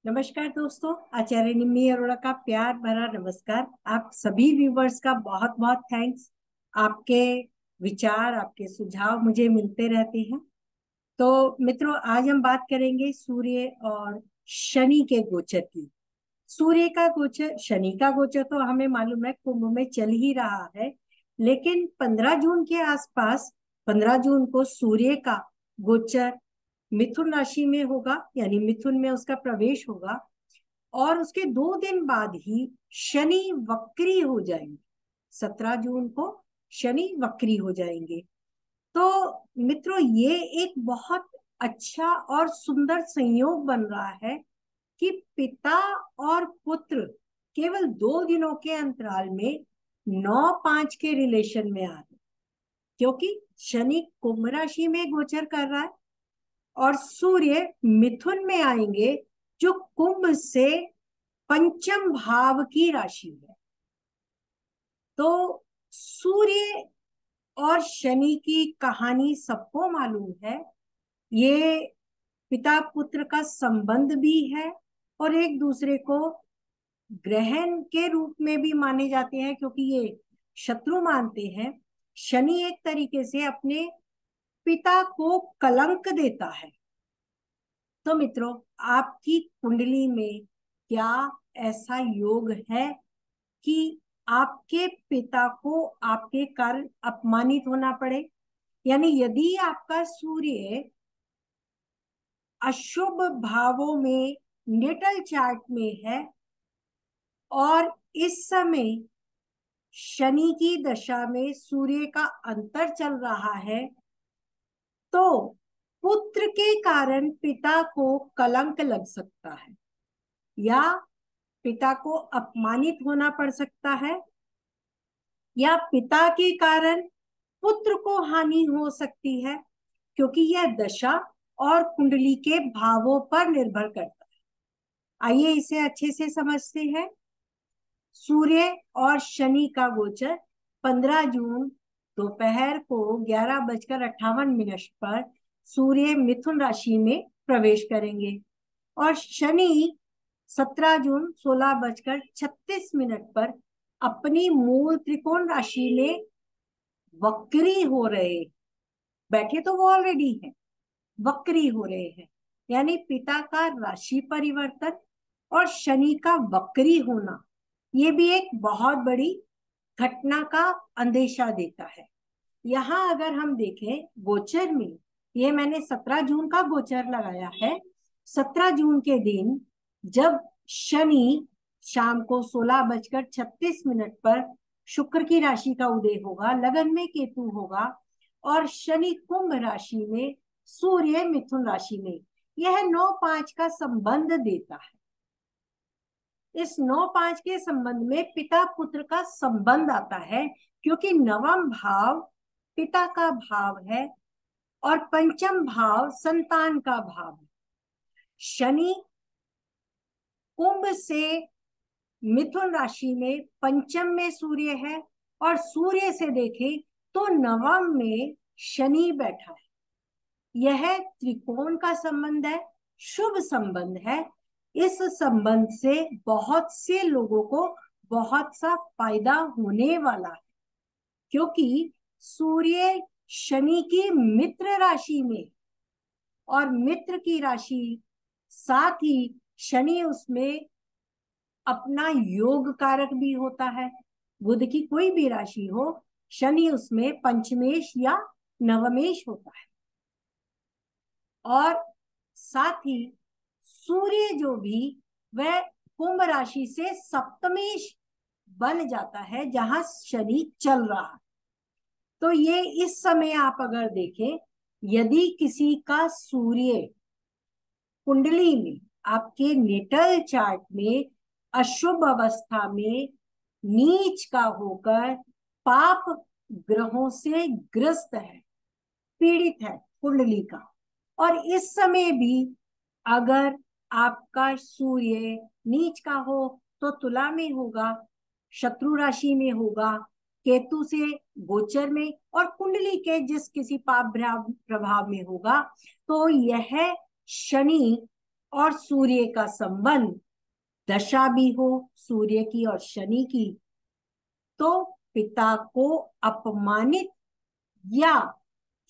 नमस्कार दोस्तों, आचार्य निम्मी अरोड़ा का प्यार भरा नमस्कार। आप सभी व्यूवर्स का बहुत बहुत थैंक्स। आपके विचार, आपके सुझाव मुझे मिलते रहते हैं। तो मित्रों, आज हम बात करेंगे सूर्य और शनि के गोचर की। सूर्य का गोचर, शनि का गोचर तो हमें मालूम है कुंभ में चल ही रहा है। लेकिन 15 जून के आसपास, 15 जून को सूर्य का गोचर मिथुन राशि में होगा, यानी मिथुन में उसका प्रवेश होगा। और उसके 2 दिन बाद ही शनि वक्री हो जाएंगे। 17 जून को शनि वक्री हो जाएंगे। तो मित्रों, ये एक बहुत अच्छा और सुंदर संयोग बन रहा है कि पिता और पुत्र केवल 2 दिनों के अंतराल में 9-5 के रिलेशन में आ रहे, क्योंकि शनि कुंभ राशि में गोचर कर रहा है और सूर्य मिथुन में आएंगे, जो कुंभ से पंचम भाव की राशि है। तो सूर्य और शनि की कहानी सबको मालूम है। ये पिता पुत्र का संबंध भी है और एक दूसरे को ग्रहण के रूप में भी माने जाते हैं, क्योंकि ये शत्रु मानते हैं। शनि एक तरीके से अपने पिता को कलंक देता है। तो मित्रों, आपकी कुंडली में क्या ऐसा योग है कि आपके पिता को आपके कारण अपमानित होना पड़े? यानी यदि आपका सूर्य अशुभ भावों में नेटल चार्ट में है और इस समय शनि की दशा में सूर्य का अंतर चल रहा है, तो पुत्र के कारण पिता को कलंक लग सकता है या पिता को अपमानित होना पड़ सकता है, या पिता के कारण पुत्र को हानि हो सकती है, क्योंकि यह दशा और कुंडली के भावों पर निर्भर करता है। आइए इसे अच्छे से समझते हैं। सूर्य और शनि का गोचर 15 जून दोपहर को 11:58 पर सूर्य मिथुन राशि में प्रवेश करेंगे और शनि 17 जून 16:36 पर अपनी मूल त्रिकोण राशि में वक्री हो रहे। बैठे तो वो ऑलरेडी है, वक्री हो रहे हैं। यानी पिता का राशि परिवर्तन और शनि का वक्री होना, ये भी एक बहुत बड़ी घटना का अंदेशा देता है। यहाँ अगर हम देखें गोचर में, ये मैंने 17 जून का गोचर लगाया है। 17 जून के दिन जब शनि शाम को 16:36 पर शुक्र की राशि का उदय होगा, लगन में केतु होगा और शनि कुंभ राशि में, सूर्य मिथुन राशि में, यह 9-5 का संबंध देता है। इस 9-5 के संबंध में पिता पुत्र का संबंध आता है, क्योंकि नवम भाव पिता का भाव है और पंचम भाव संतान का भाव है। शनि कुंभ से मिथुन राशि में पंचम में सूर्य है और सूर्य से देखें तो नवम में शनि बैठा है। यह त्रिकोण का संबंध है, शुभ संबंध है। इस संबंध से बहुत से लोगों को बहुत सा फायदा होने वाला है, क्योंकि सूर्य शनि की मित्र राशि में, और मित्र की राशि साथ ही शनि उसमें अपना योग कारक भी होता है। बुध की कोई भी राशि हो, शनि उसमें पंचमेश या नवमेश होता है। और साथ ही सूर्य जो भी, वह कुंभ राशि से सप्तमेश बन जाता है जहां शनि चल रहा है। तो ये इस समय आप अगर देखें, यदि किसी का सूर्य कुंडली में, आपके नेटल चार्ट में अशुभ अवस्था में नीच का होकर पाप ग्रहों से ग्रस्त है, पीड़ित है कुंडली का, और इस समय भी अगर आपका सूर्य नीच का हो तो तुला में होगा, शत्रु राशि में होगा, केतु से गोचर में, और कुंडली के जिस किसी पाप प्रभाव में होगा, तो यह शनि और सूर्य का संबंध दशा भी हो सूर्य की और शनि की, तो पिता को अपमानित या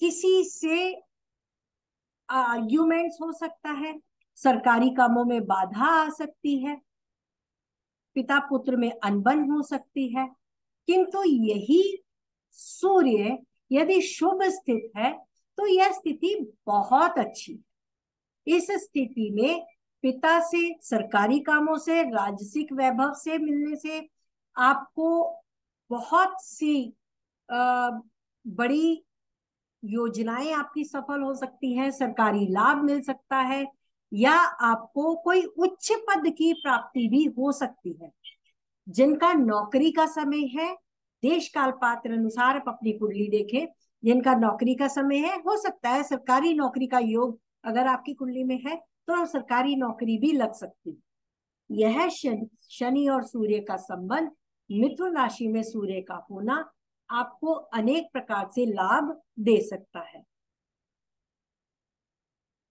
किसी से आर्ग्यूमेंट्स हो सकता है, सरकारी कामों में बाधा आ सकती है, पिता पुत्र में अनबन हो सकती है। किंतु यही सूर्य यदि शुभ स्थित है तो यह स्थिति बहुत अच्छी है। इस स्थिति में पिता से, सरकारी कामों से, राजसिक वैभव से मिलने से आपको बहुत सी बड़ी योजनाएं आपकी सफल हो सकती हैं, सरकारी लाभ मिल सकता है, या आपको कोई उच्च पद की प्राप्ति भी हो सकती है। जिनका नौकरी का समय है, देश काल पात्र अनुसार आप अपनी कुंडली देखें, जिनका नौकरी का समय है, हो सकता है सरकारी नौकरी का योग अगर आपकी कुंडली में है तो सरकारी नौकरी भी लग सकती है। यह शनि और सूर्य का संबंध, मिथुन राशि में सूर्य का होना आपको अनेक प्रकार से लाभ दे सकता है।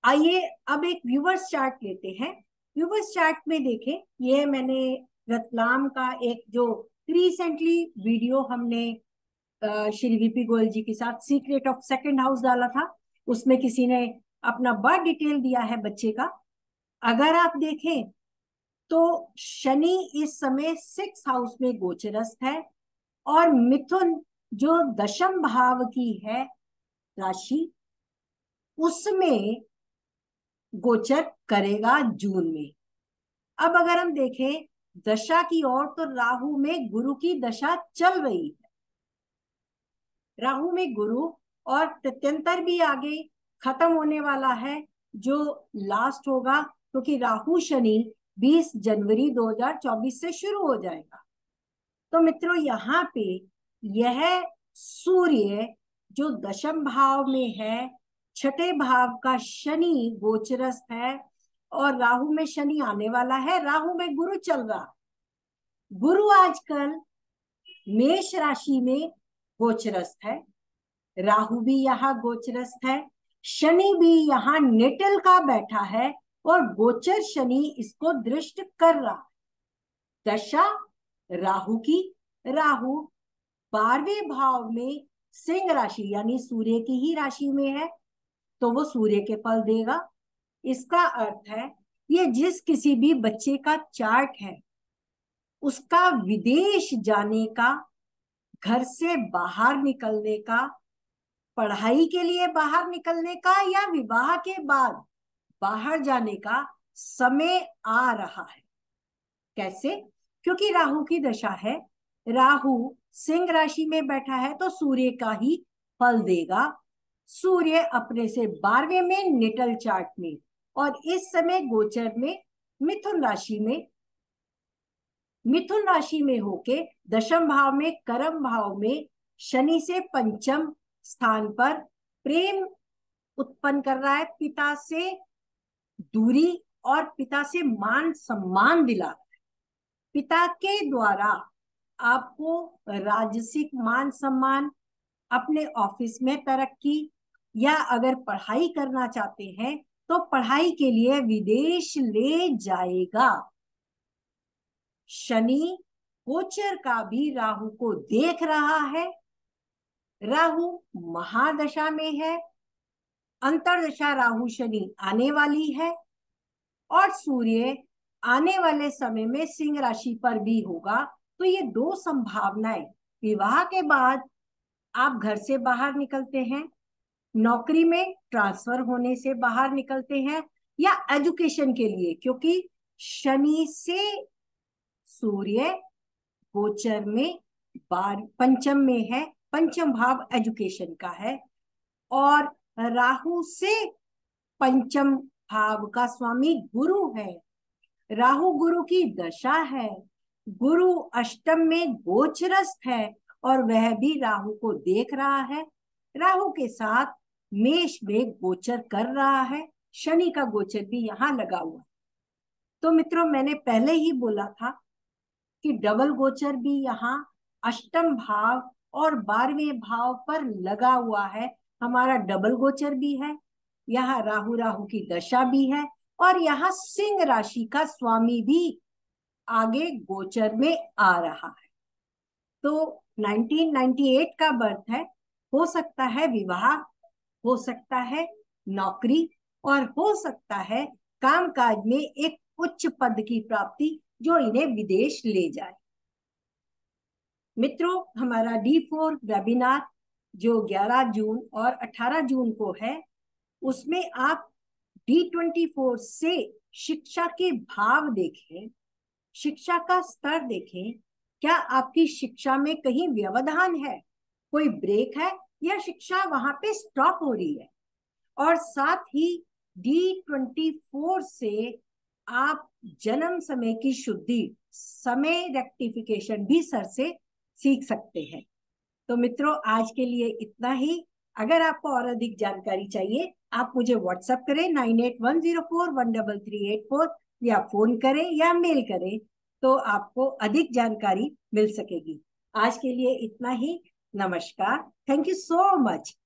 आइए अब एक व्यूवर्स चार्ट लेते हैं। व्यूवर्स चार्ट में देखें, ये मैंने रतलाम का एक जो रिसेंटली वीडियो हमने श्री वीपी गोयल जी के साथ सीक्रेट ऑफ सेकंड हाउस डाला था, उसमें किसी ने अपना बर्थ डिटेल दिया है बच्चे का। अगर आप देखें तो शनि इस समय 6 हाउस में गोचरस्थ है और मिथुन जो दशम भाव की है राशि, उसमें गोचर करेगा जून में। अब अगर हम देखें दशा की ओर, तो राहु में गुरु की दशा चल रही है। राहु में गुरु और प्रत्यंतर भी आगे खत्म होने वाला है, जो लास्ट होगा, क्योंकि राहु शनि 20 जनवरी 2024 से शुरू हो जाएगा। तो मित्रों यहाँ पे यह सूर्य जो दशम भाव में है, छठे भाव का शनि गोचरस्थ है और राहु में शनि आने वाला है, राहु में गुरु चल रहा। गुरु आजकल मेष राशि में गोचरस्थ है, राहु भी यहाँ गोचरस्थ है, शनि भी यहाँ नेटल का बैठा है और गोचर शनि इसको दृष्ट कर रहा है। दशा राहु की, राहु 12वें भाव में सिंह राशि यानी सूर्य की ही राशि में है, तो वो सूर्य के फल देगा। इसका अर्थ है ये जिस किसी भी बच्चे का चार्ट है, उसका विदेश जाने का, घर से बाहर निकलने का, पढ़ाई के लिए बाहर निकलने का या विवाह के बाद बाहर जाने का समय आ रहा है। कैसे? क्योंकि राहु की दशा है, राहु सिंह राशि में बैठा है तो सूर्य का ही फल देगा। सूर्य अपने से 12वें में नेटल चार्ट में और इस समय गोचर में मिथुन राशि में होके दशम भाव में कर्म भाव में शनि से पंचम स्थान पर प्रेम उत्पन्न कर रहा है, पिता से दूरी और पिता से मान सम्मान दिला रहा है। पिता के द्वारा आपको राजसिक मान सम्मान, अपने ऑफिस में तरक्की, या अगर पढ़ाई करना चाहते हैं तो पढ़ाई के लिए विदेश ले जाएगा। शनि गोचर का भी राहु को देख रहा है, राहु महादशा में है, अंतरदशा राहु शनि आने वाली है और सूर्य आने वाले समय में सिंह राशि पर भी होगा। तो ये दो संभावनाएं, विवाह के बाद आप घर से बाहर निकलते हैं, नौकरी में ट्रांसफर होने से बाहर निकलते हैं, या एजुकेशन के लिए, क्योंकि शनि से सूर्य गोचर में पंचम में है, पंचम भाव एजुकेशन का है, और राहु से पंचम भाव का स्वामी गुरु है, राहु गुरु की दशा है, गुरु अष्टम में गोचरस्थ है और वह भी राहु को देख रहा है, राहु के साथ मेष में गोचर कर रहा है, शनि का गोचर भी यहाँ लगा हुआ है। तो मित्रों मैंने पहले ही बोला था कि डबल गोचर भी यहाँ अष्टम भाव और 12वें भाव पर लगा हुआ है। हमारा डबल गोचर भी है, यहाँ राहु की दशा भी है और यहाँ सिंह राशि का स्वामी भी आगे गोचर में आ रहा है। तो 1998 का बर्थ है। हो सकता है विवाह, हो सकता है नौकरी, और हो सकता है कामकाज में एक उच्च पद की प्राप्ति जो इन्हें विदेश ले जाए। मित्रों, हमारा D4 वेबिनार जो 11 जून और 18 जून को है, उसमें आप D24 से शिक्षा के भाव देखें, शिक्षा का स्तर देखें। क्या आपकी शिक्षा में कहीं व्यवधान है, कोई ब्रेक है, या शिक्षा वहां पे स्टॉप हो रही है? और साथ ही D24 से आप जन्म समय की शुद्धि, समय रेक्टिफिकेशन भी सर से सीख सकते हैं। तो मित्रों, आज के लिए इतना ही। अगर आपको और अधिक जानकारी चाहिए, आप मुझे व्हाट्सएप करें 9810413384, या फोन करें या मेल करें, तो आपको अधिक जानकारी मिल सकेगी। आज के लिए इतना ही। नमस्कार। Thank you so much.